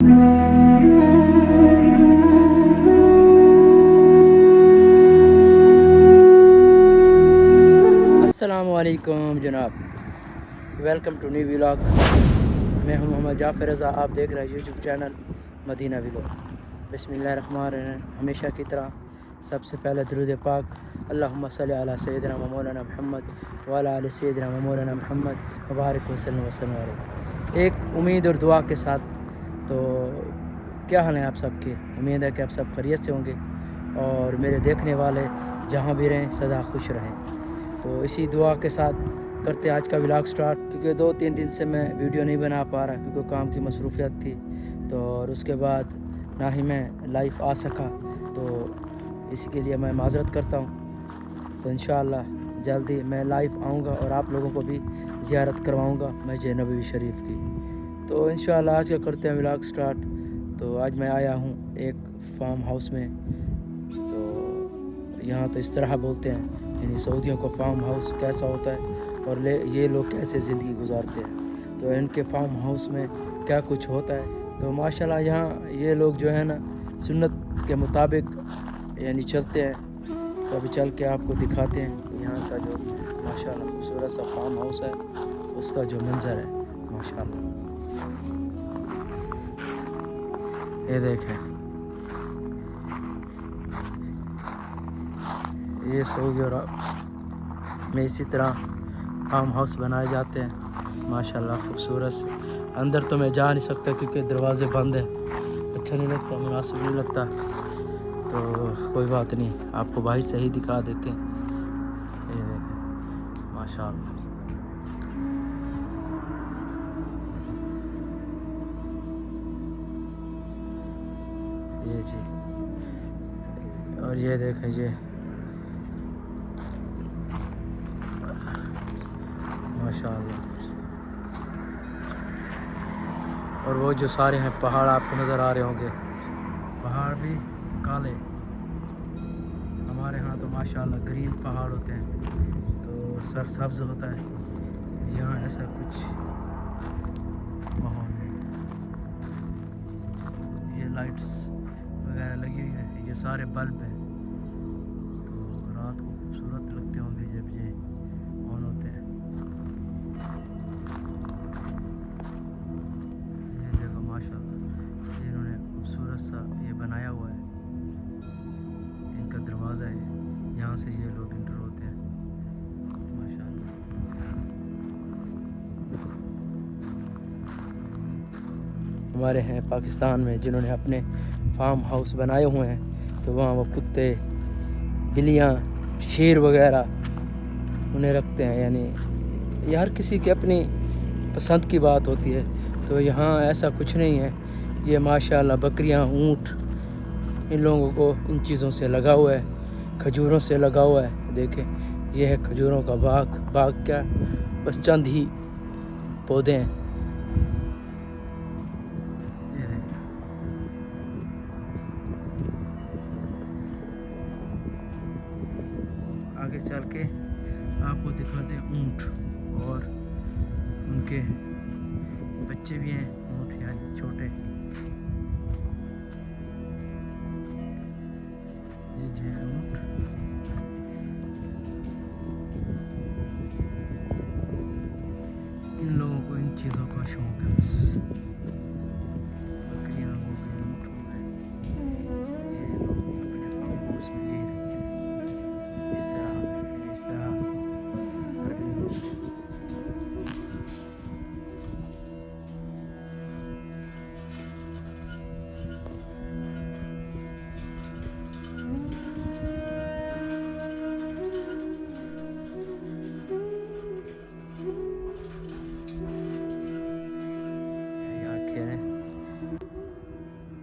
अस्सलामुअलैकुम जनाब, welcome to new vlog. मैं हूं मोहम्मद जाफ़र रज़ा, आप देख रहे हैं यूट्यूब चैनल मदीना व्लॉग। बिस्मिल्लाहिर्रहमानिर्रहीम। हमेशा की तरह सबसे पहले दुरूद पाक अल्लाहुम्मा सल्ली अला सय्यिदिना व मौलाना मुहम्मद व अला आलि सय्यिदिना व मौलाना मुहम्मद व बारिक वसल्लम अलैहि। एक उम्मीद और दुआ के साथ, तो क्या हाल है आप सबके? उम्मीद है कि आप सब खैरियत से होंगे और मेरे देखने वाले जहाँ भी रहें सदा खुश रहें। तो इसी दुआ के साथ करते आज का व्लॉग स्टार्ट, क्योंकि 2-3 दिन से मैं वीडियो नहीं बना पा रहा क्योंकि काम की मसरूफियत थी। तो और उसके बाद ना ही मैं लाइव आ सका, तो इसी के लिए मैं माज़रत करता हूँ। तो इंशाअल्लाह जल्दी मैं लाइव आऊँगा और आप लोगों को भी ज़ियारत करवाऊँगा मस्जिद नबवी शरीफ की। तो इंशाअल्लाह आज का करते हैं व्लॉग स्टार्ट। तो आज मैं आया हूँ एक फार्म हाउस में। तो यहाँ तो इस तरह बोलते हैं, यानी सऊदियों का फार्म हाउस कैसा होता है और ये लोग कैसे ज़िंदगी गुजारते हैं। तो इनके फार्म हाउस में क्या कुछ होता है। तो माशाल्लाह यहाँ ये लोग जो है ना सुन्नत के मुताबिक यानी चलते हैं। तो अभी चल के आपको दिखाते हैं यहाँ का जो माशाल्लाह खूबसूरत सा फार्म हाउस है, उसका जो मंजर है माशाल्लाह। ये देखें, ये सऊदी अरब में इसी तरह फार्म हाउस बनाए जाते हैं माशाल्लाह खूबसूरत से। अंदर तो मैं जा नहीं सकता क्योंकि दरवाज़े बंद हैं, अच्छा नहीं लगता, मुनासिब नहीं लगता। तो कोई बात नहीं, आपको बाहर से ही दिखा देते हैं। ये देखें माशाल्लाह, ये जी। और ये देखें, ये माशाल्लाह। और वो जो सारे हैं पहाड़ आपको नज़र आ रहे होंगे, पहाड़ भी काले। हमारे यहाँ तो माशाल्लाह ग्रीन पहाड़ होते हैं, तो सरसब्ज होता है। यहाँ ऐसा कुछ माहौल नहीं। ये लाइट्स वगैरह लगी हुई है, ये सारे बल्ब हैं, तो रात को खूबसूरत लगते होंगे जब ये ऑन होते हैं। ये देखो माशाल्लाह, ये इन्होंने खूबसूरत सा ये बनाया हुआ है, इनका दरवाज़ा है, यहाँ से ये लोग इंटर होते हैं माशाल्लाह। हमारे हैं पाकिस्तान में जिन्होंने अपने फार्म हाउस बनाए हुए हैं, तो वहाँ वो कुत्ते, बिल्लियाँ, शेर वगैरह उन्हें रखते हैं। यानी ये हर किसी की अपनी पसंद की बात होती है। तो यहाँ ऐसा कुछ नहीं है। ये माशाल्लाह बकरियाँ, ऊँट, इन लोगों को इन चीज़ों से लगा हुआ है, खजूरों से लगा हुआ है। देखें, ये है खजूरों का बाग। बाग क्या, बस चंद ही पौधे हैं। ये देखें, आगे चल के आपको दिखाते हैं ऊँट, और उनके बच्चे भी हैं, ऊँट यानी छोटे। ये जो है ऊँट, इन लोगों को इन चीज़ों का शौक है। बस बकरियाँ हो गई, ऊँट हो गए, ये लोग अपने फार्म हाउस में यही रखते हैं। इस तरह हर दिन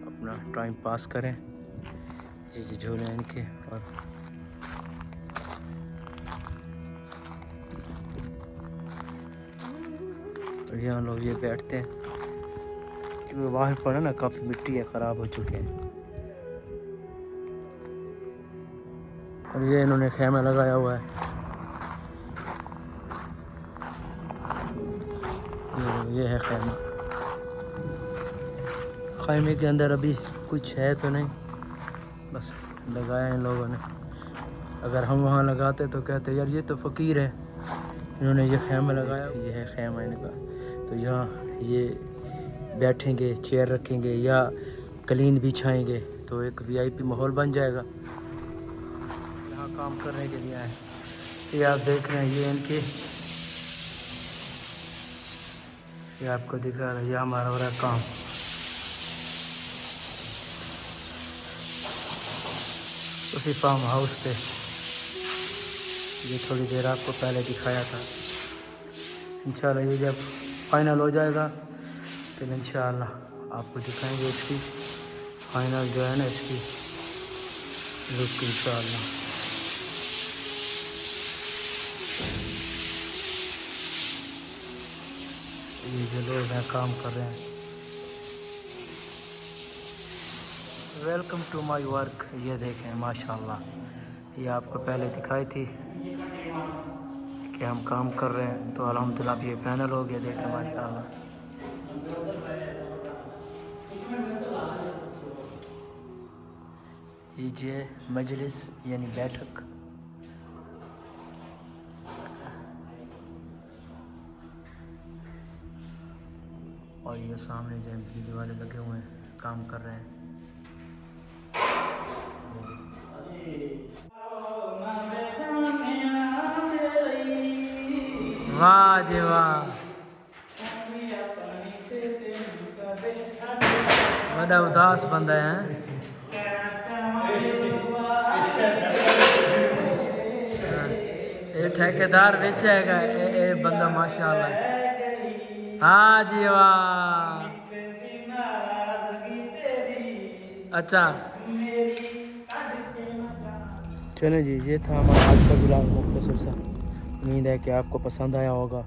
अपना टाइम पास करें। ये जो झूले हैं इनके, और यहाँ लोग ये बैठते हैं क्योंकि बाहर पर ना काफ़ी मिट्टी है, ख़राब हो चुके हैं। और ये इन्होंने खेमा लगाया हुआ है, ये है खेमा। खाइमे के अंदर अभी कुछ है तो नहीं, बस लगाया इन लोगों ने। अगर हम वहाँ लगाते तो कहते यार ये तो फ़कीर है, इन्होंने ये खैमा लगाया। ये है खैमा इनका, तो यहाँ ये बैठेंगे, चेयर रखेंगे या कलीन बिछाएंगे तो एक वीआईपी माहौल बन जाएगा। यहाँ काम करने के लिए आए, ये आप देख रहे हैं, ये इनके, ये आपको दिखा रहा है, ये हमारा हो रहा है काम। उसी फार्म हाउस पे, ये थोड़ी देर आपको पहले दिखाया था। इंशाल्लाह ये जब फाइनल हो जाएगा फिर इंशाल्लाह आपको दिखाएंगे इसकी फाइनल जो है ना, इसकी लुक इंशाल्लाह। ये जो लोग हैं काम कर रहे हैं, वेलकम टू माय वर्क। ये देखें माशाल्लाह, ये आपको पहले दिखाई थी कि हम काम कर रहे हैं, तो अल्हम्दुलिल्लाह ये फाइनल हो गया। देखें माशाल्लाह, ये मजलिस यानी बैठक। और ये सामने जो बिजली वाले लगे हुए हैं, काम कर रहे हैं। वाह जी वाह, बड़ा उदास बंदा है। ये ठेकेदार बेचेगा ये बंदा माशाल्लाह। हाँ जी वाह, अच्छा चलें जी, ये था हमारा आज का ब्लॉग मुख्तसर सा। उम्मीद है कि आपको पसंद आया होगा,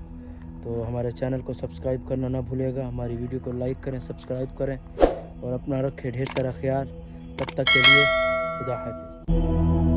तो हमारे चैनल को सब्सक्राइब करना ना भूलिएगा। हमारी वीडियो को लाइक करें, सब्सक्राइब करें और अपना रखें ढेर सारा ख्याल। तब तक के लिए खुदा हाफिज़।